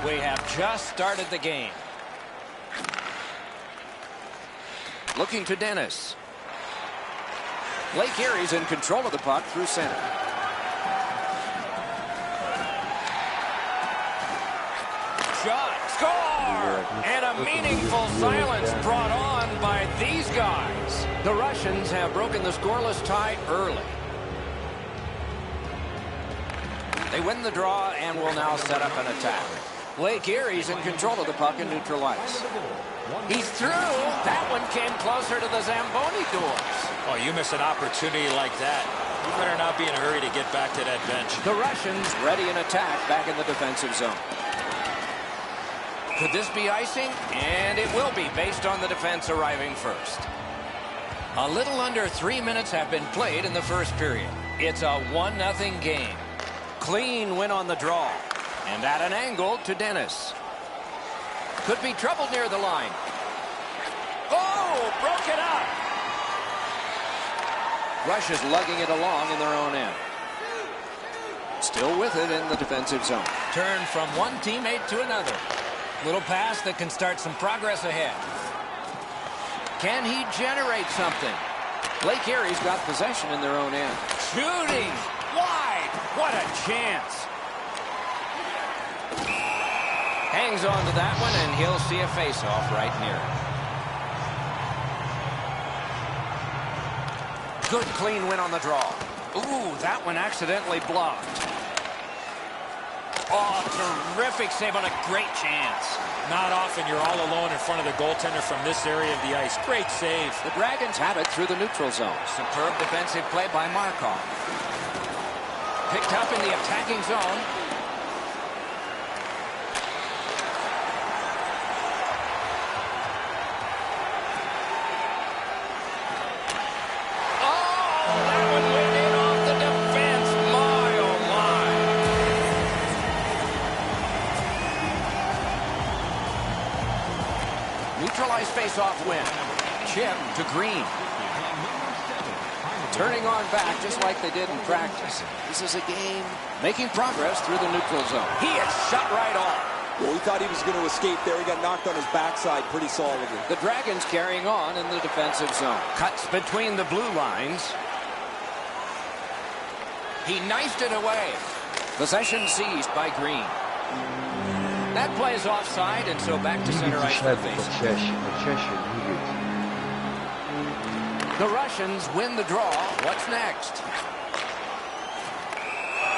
We have just started the game. Looking to Dennis. Lake Erie's in control of the puck through center. Shot, score! And a meaningful silence brought on by these guys. The Russians have broken the scoreless tie early. They win the draw and will now set up an attack. Lake Erie's in control of the puck in neutral ice. He's through. That one came closer to the Zamboni doors. Oh, you miss an opportunity like that. You better not be in a hurry to get back to that bench. The Russians ready an attack back in the defensive zone. Could this be icing? And it will be based on the defense arriving first. A little under 3 minutes have been played in the first period. It's a 1-0 game. Clean win on the draw. And at an angle to Dennis. Could be trouble near the line. Oh, broke it up. Russia's lugging it along in their own end. Still with it in the defensive zone. Turn from one teammate to another. Little pass that can start some progress ahead. Can he generate something? Lake Erie's got possession in their own end. Shooting wide. What a chance. Hangs on to that one, and he'll see a face-off right near it. Good clean win on the draw. Ooh, that one accidentally blocked. Oh, terrific save on a great chance. Not often you're all alone in front of the goaltender from this area of the ice. Great save. The Dragons have it through the neutral zone. Superb defensive play by Markov. Picked up in the attacking zone. Face-off win. Chip to Green. Turning on back just like they did in practice. This is a game making progress through the neutral zone. He is shut right off. Well, he thought he was going to escape there. He got knocked on his backside pretty solidly. The Dragons carrying on in the defensive zone. Cuts between the blue lines. He knifed it away. Possession seized by Green. That plays offside, and so back to center ice for the face. The Russians win the draw. What's next?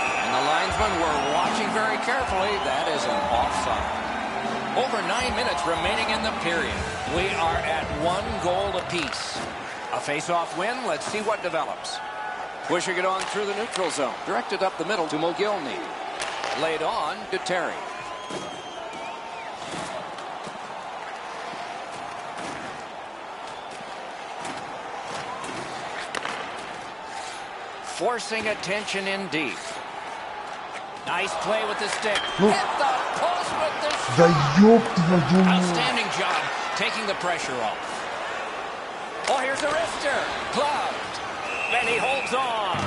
And the linesmen were watching very carefully. That is an offside. Over 9 minutes remaining in the period. We are at 1 goal apiece. A face-off win. Let's see what develops. Pushing it on through the neutral zone. Directed up the middle to Mogilny. Laid on to Terry. Forcing attention in deep. Nice play with the stick. Hit the post with the shot. Outstanding job taking the pressure off. Oh, here's a wrister. Gloved. And he holds on.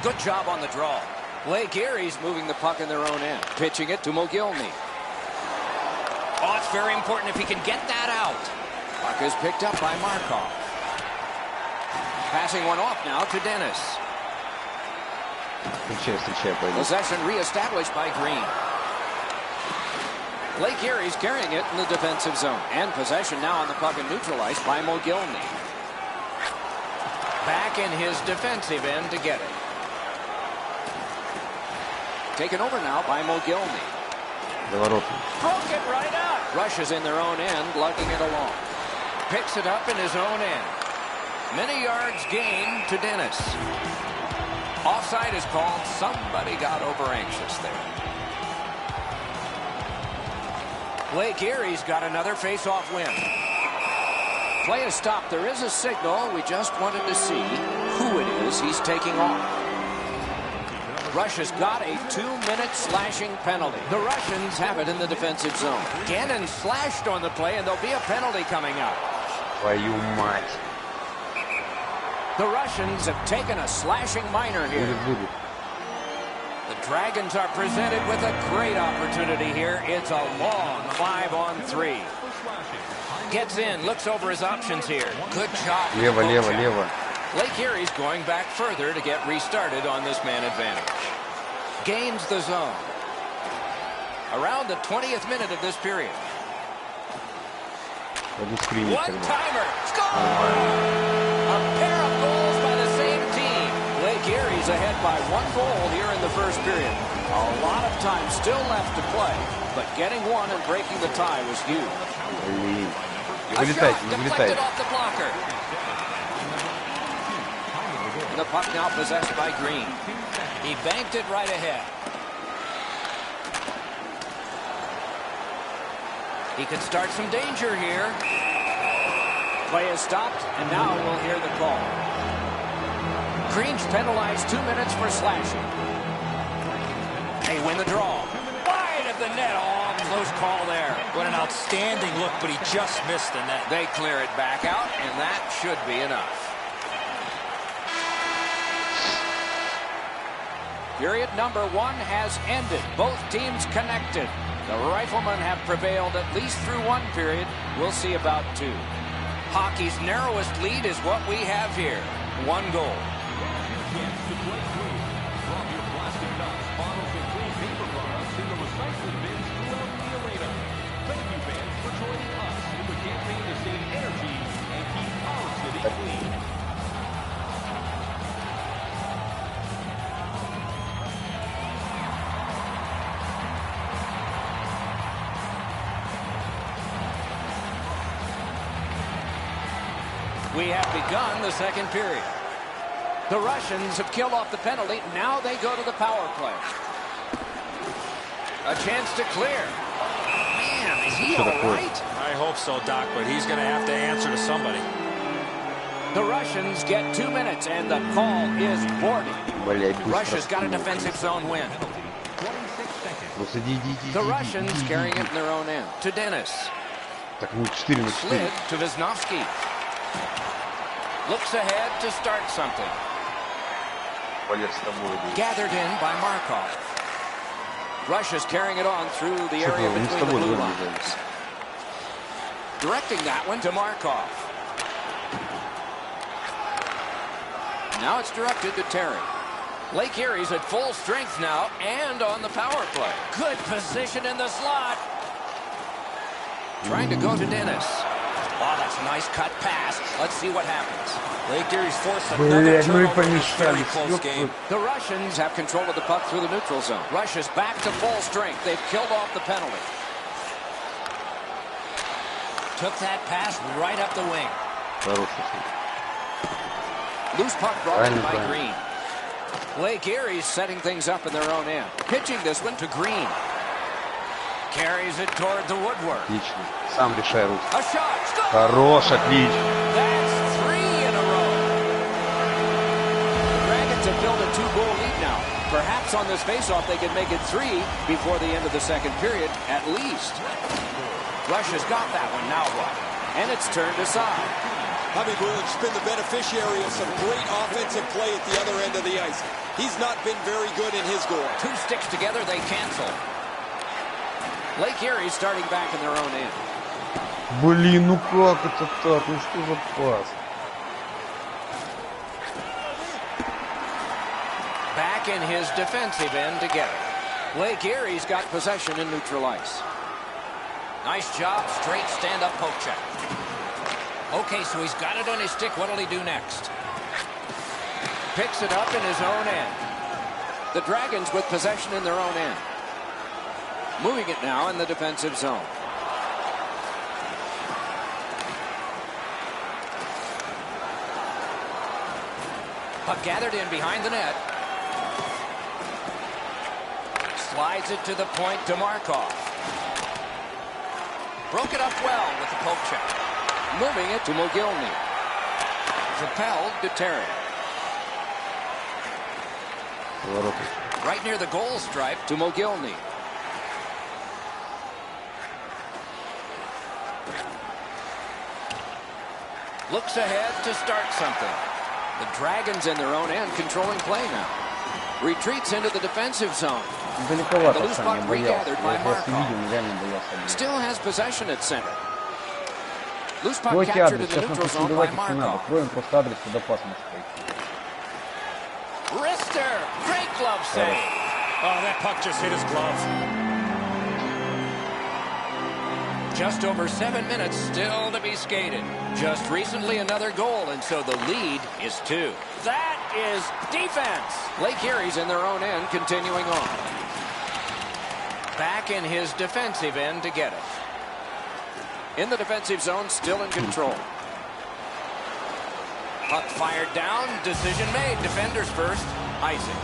Good job on the draw. Lake Erie's moving the puck in their own end. Pitching it to Mogilny. Oh, it's very important if he can get that out. Puck is picked up by Markov. Passing one off now to Dennis. Possession reestablished by Green. Lake Erie's carrying it in the defensive zone. And possession now on the puck in neutral ice by Mogilny. Back in his defensive end to get it. Taken over now by Mogilny. Broke it right up. Russia's in their own end, lugging it along. Picks it up in his own end. Many yards gained to Dennis. Offside is called. Somebody got over anxious there. Lake Erie's got another face-off win. Play is stopped. There is a signal. We just wanted to see who it is he's taking off. Russia's got a 2-minute slashing penalty. The Russians have it in the defensive zone. Gannon slashed on the play, and there'll be a penalty coming up. The Russians have taken a slashing minor here. The Dragons are presented with a great opportunity here. It's a long 5-on-3. Gets in, looks over his options here. Good job. Лево, лево, лево. Lake Erie's going back further to get restarted on this man advantage. Gains the zone. Around the 20th minute of this period. One-timer. Score! A pair of goals by the same team. Lake Erie's ahead by 1 goal here in the first period. A lot of time still left to play, but getting one and breaking the tie was huge. A shot deflected off the blocker. And the puck now possessed by Green. He banked it right ahead. He could start some danger here. Play is stopped, and now we'll hear the call. Green's penalized 2 minutes for slashing. They win the draw. Wide of the net. Oh, close call there. What an outstanding look, but he just missed the net. They clear it back out, and that should be enough. Period number 1 has ended. Both teams connected. The Riflemen have prevailed at least through 1 period. We'll see about 2. Hockey's narrowest lead is what we have here. 1 goal. We have begun the second period. The Russians have killed off the penalty. Now they go to the power play. A chance to clear. Man, is he all right? I hope so, Doc, but he's going to have to answer to somebody. The Russians get 2 minutes, and the call is boarding. Russia's got a defensive zone win. The Russians carrying it in their own end. To Dennis. Slid to Wisnowski. Looks ahead to start something. Gathered in by Markov. Russia's carrying it on through the area between the blue lines. Directing that one to Markov. Now it's directed to Terry. Lake Erie's at full strength now and on the power play. Good position in the slot. Trying to go to Dennis. Oh, that's a nice cut pass. Let's see what happens. Lake Erie's forced another turnover in this very close game. The Russians have control of the puck through the neutral zone. Russia's back to full strength. They've killed off the penalty. Took that pass right up the wing. Loose puck brought in by Green. Lake Erie's setting things up in their own end. Pitching this one to Green. Carries it toward the woodwork. Отлично. Сам решай руки. A shot. Score! Хорош, отлично. That's 3 in a row. The Dragons have built a 2-goal lead now. Perhaps on this faceoff they can make it 3 before the end of the second period, at least. Russia's got that one. Now what? And it's turned aside. Bobby Bruin's been the beneficiary of some great offensive play at the other end of the ice. He's not been very good in his goal. 2 sticks together, they cancel. Lake Erie starting back in their own end. Блин, ну как это так? Ну что за пас? Back in his defensive end together. Lake Erie's got possession in neutral ice. Nice job, straight stand-up poke check. Okay, so he's got it on his stick. What'll he do next? Picks it up in his own end. The Dragons with possession in their own end. Moving it now in the defensive zone. Puck gathered in behind the net. Slides it to the point to Markov. Broke it up well with the poke check. Moving it to Mogilny. Propelled to Terry. Right near the goal stripe to Mogilny. Looks ahead to start something. The Dragons in their own end controlling play now. Retreats into the defensive zone. Далековато, The loose Саня, puck боялся. regathered by Я просто Markov. видел, реально боялся. Still has possession at center. Loose puck Кройте captured адрес, in the сейчас нам neutral zone by претендовать не надо. Markov. Кроем просто адрес безопасности. Rister, great glove save. Oh, that puck just hit his glove. Just over 7 minutes still to be skated. Just recently another goal, and so the lead is 2. That is defense. Lake Erie's in their own end, continuing on. Back in his defensive end to get it. In the defensive zone, still in control. Puck fired down, decision made. Defenders first, icing.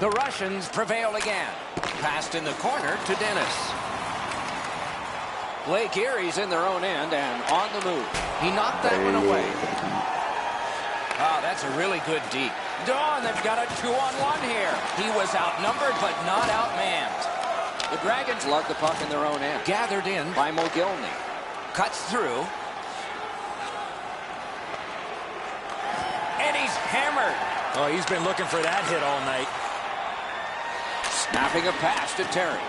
The Russians prevail again. Passed in the corner to Dennis. Lake Erie's in their own end and on the move. He knocked that one away. Oh, that's a really good deep. Dawn, they've got a 2-on-1 here. He was outnumbered but not outmanned. The Dragons lug the puck in their own end. Gathered in by Mogilny. Cuts through. And he's hammered. Oh, he's been looking for that hit all night. Snapping a pass to Terry.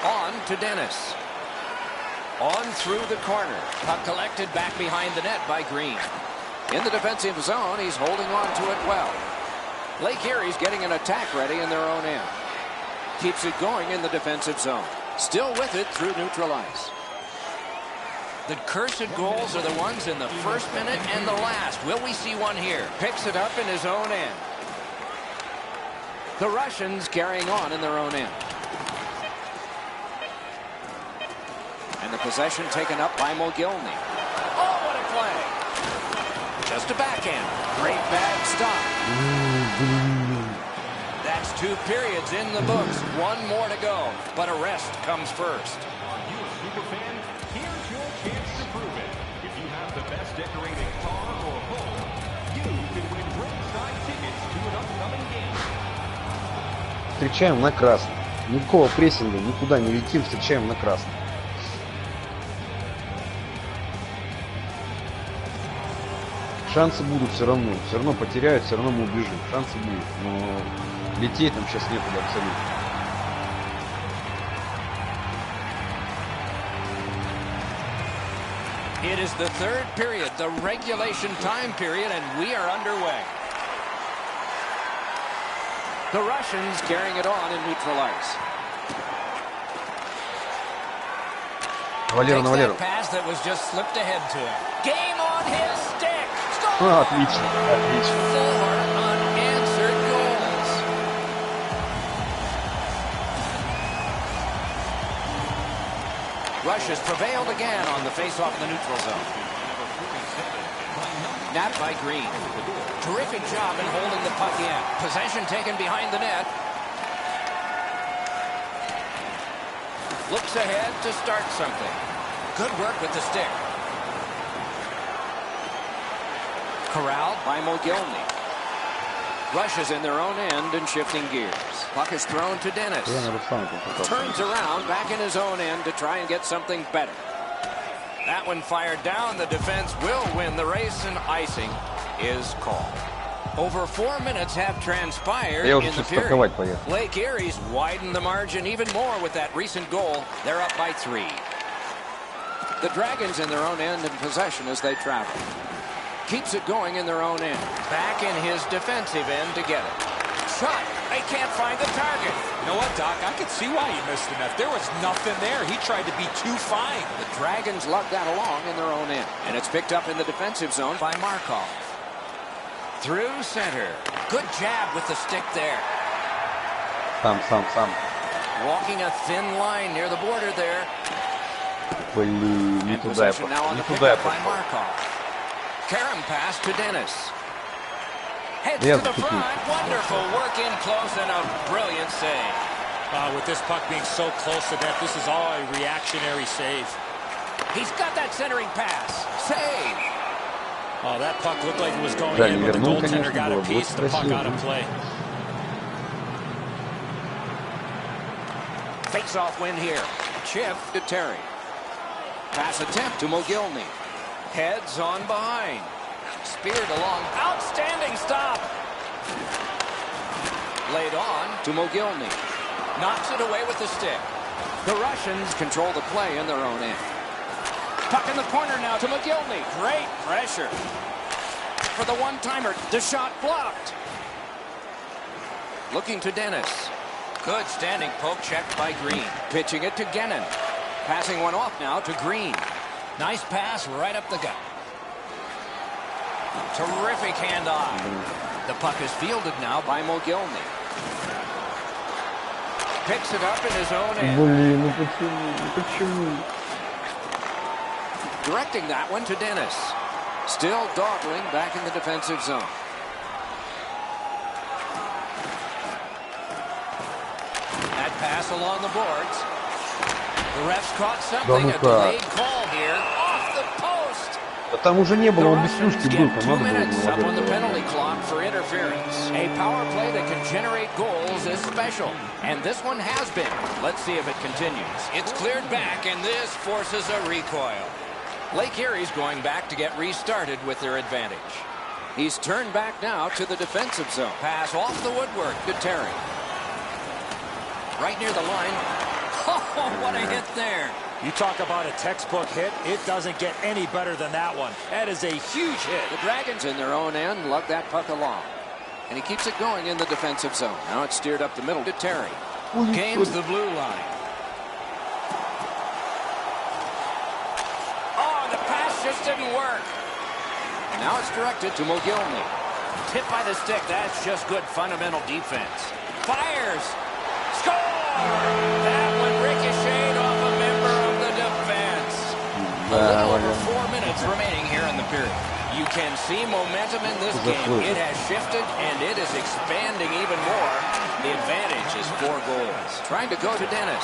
On to Dennis. On through the corner. Puck collected back behind the net by Green. In the defensive zone, he's holding on to it well. Lake Erie's getting an attack ready in their own end. Keeps it going in the defensive zone. Still with it through neutral ice. The cursed goals are the ones in the first minute and the last. Will we see one here? Picks it up in his own end. The Russians carrying on in their own end. And the possession taken up by Mogilny. Oh, what a play. Just a backhand. Great bag stop. That's 2 periods in the books. 1 more to go. But a rest comes first. Are you a super fan? Here's your chance to prove it. If you have the best decorated car or home, you can win ringside tickets to an upcoming game. Встречаем на красный. Никакого прессинга, никуда не летим, встречаем на красный. Шансы будут все равно потеряют, все равно мы убежим. Шансы будут, но лететь нам сейчас некуда абсолютно. It is the 3rd period, the regulation time period, and we are underway. The Russians carrying it on in neutral ice. Валера на Валеру. Pass that was just slipped ahead to him. Game on his stick. Отлично, отлично. 4 unanswered goals. Russia's prevailed again on the face-off in the neutral zone. Napped by Green. Terrific job in holding the puck in. Possession taken behind the net. Looks ahead to start something. Good work with the stick. Corralled by Mogilny. Russia's in their own end and shifting gears. Puck is thrown to Dennis. Turns around back in his own end to try and get something better. That one fired down. The defense will win the race, and icing is called. Over 4 minutes have transpired in the period. Lake Erie's widened the margin even more with that recent goal. They're up by 3. The Dragons in their own end in possession as they travel. Keeps it going in their own end. Back in his defensive end to get it. Shot. They can't find the target. You know what, Doc? I could see why he missed the net. There was nothing there. He tried to be too fine. The Dragons lug that along in their own end. And it's picked up in the defensive zone by Markov. Through center. Good jab with the stick there. Сам. Walking a thin line near the border there. Блин, не And туда я possession now on the пошел. Не туда я pickup by пошел. Markov. Carom pass to Dennis. Heads Yeah, to the front. Wonderful work in close and a brilliant save. With this puck being so close to that, this is all a reactionary save. He's got that centering pass. Save. Oh, that puck looked like it was going Да, in, не but the вернул, goaltender конечно, got a было бы piece, the puck красиво. out of play. Face-off win here. Chip to Terry. Pass attempt to Mogilny. Heads on behind. Speared along. Outstanding stop. Laid on to Mogilny. Knocks it away with the stick. The Russians control the play in their own end. Puck in the corner now to Mogilny. Great pressure. For the one-timer. The shot blocked. Looking to Dennis. Good standing poke checked by Green. Pitching it to Gennon. Passing one off now to Green. Nice pass right up the gut. Terrific handoff. The puck is fielded now by Mogilny. Picks it up in his own end. Блин, ну почему? Directing that one to Dennis. Still dawdling back in the defensive zone. That pass along the boards. The refs caught something. A delayed call here. Off the post. Да там уже не было, он без клюшки был, там надо 2 minutes up on the было. penalty clock for interference. A power play that can generate goals is special, and this one has been. Let's see if it continues. It's cleared back, and this forces a recoil. Lake Erie's going back to get restarted with their advantage. He's turned back now to the defensive zone. Pass off the woodwork to Terry. Right near the line. Oh, what a hit there. You talk about a textbook hit, it doesn't get any better than that one. That is a huge hit. The Dragons in their own end lug that puck along. And he keeps it going in the defensive zone. Now it's steered up the middle to Terry. Gains the blue line. Oh, the pass just didn't work. And now it's directed to Mogilny. Tipped by the stick. That's just good fundamental defense. Fires. Score! That one ricocheted off a member of the defense. A little over 4 minutes remaining here in the period. You can see momentum in this game. It has shifted, and it is expanding even more. The advantage is 4 goals. Trying to go to Dennis.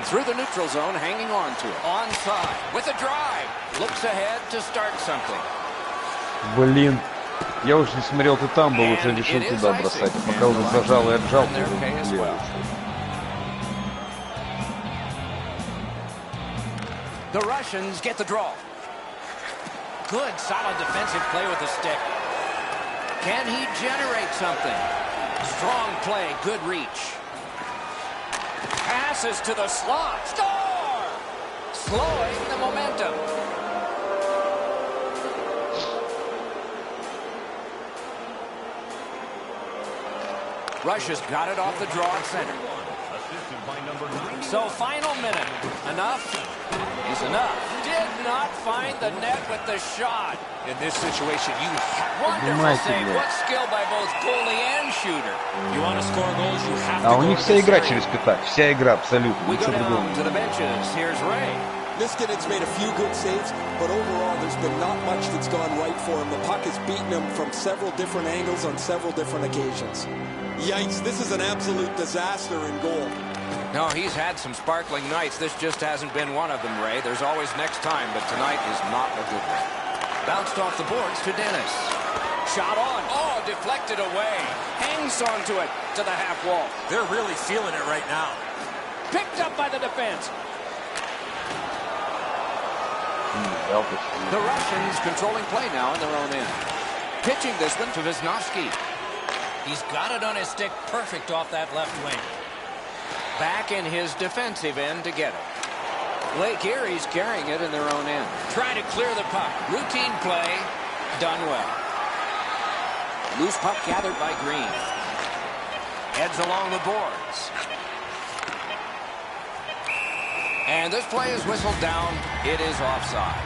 Through the neutral zone, hanging on to it. Onside with a drive. Looks ahead to start something. Блин, я уже не смотрел, ты там был, уже решил туда бросать. А пока уже зажал и отжал, ты уже The Russians get the draw. Good, solid defensive play with the stick. Can he generate something? Strong play, good reach. Passes to the slot. Score! Slowing the momentum. Russia's got it off the draw at center. So final minute. Enough is enough. Did not find the net with the shot. In this situation, you Wonderful save. What skill by both goalie and shooter. You want to score goals, you have to А у go них to вся the игра center. через пятак, вся игра абсолютно, We go ничего другого. down to the benches. Here's Ray. Niskanen's made a few good saves, but overall there's been not much that's gone right for him. The puck has beaten him from several different angles on several different occasions. Yikes, this is an absolute disaster in goal. No, he's had some sparkling nights. This just hasn't been one of them, Ray. There's always next time, but tonight is not a good one. Bounced off the boards to Dennis. Shot on. Oh, deflected away. Hangs onto it to the half wall. They're really feeling it right now. Picked up by the defense. The Russians controlling play now in their own end. Pitching this one to Wisnowski. He's got it on his stick perfect off that left wing. Back in his defensive end to get it. Lake Erie's carrying it in their own end. Trying to clear the puck. Routine play. Done well. Loose puck gathered by Green. Heads along the boards. And this play is whistled down. It is offside.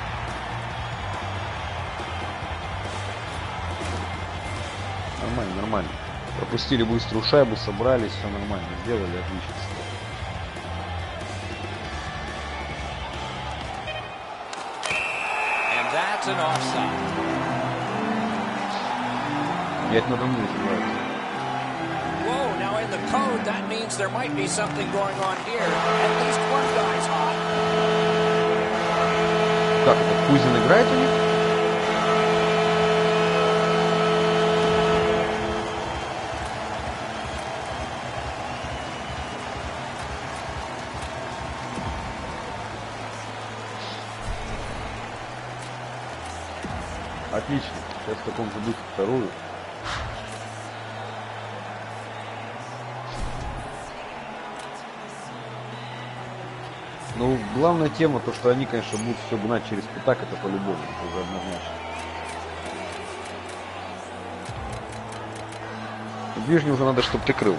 Нормально, нормально. Пропустили быструю шайбу, собрались, все нормально, сделали, отлично. And that's an offside. Я это на давно называю. Whoa, now in the code, that means there might be something going on here. At least one guy's hot. Как это, Кузин играет у них? Отлично. Сейчас в таком же духе вторую. Ну, главная тема, то, что они, конечно, будут все гнать через пятак, это по-любому, это уже однозначно. Ближний уже надо, чтобы ты крыл.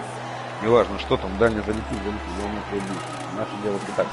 Неважно, что там, дальний залетит, главное, твой ближний. Наше дело пятак.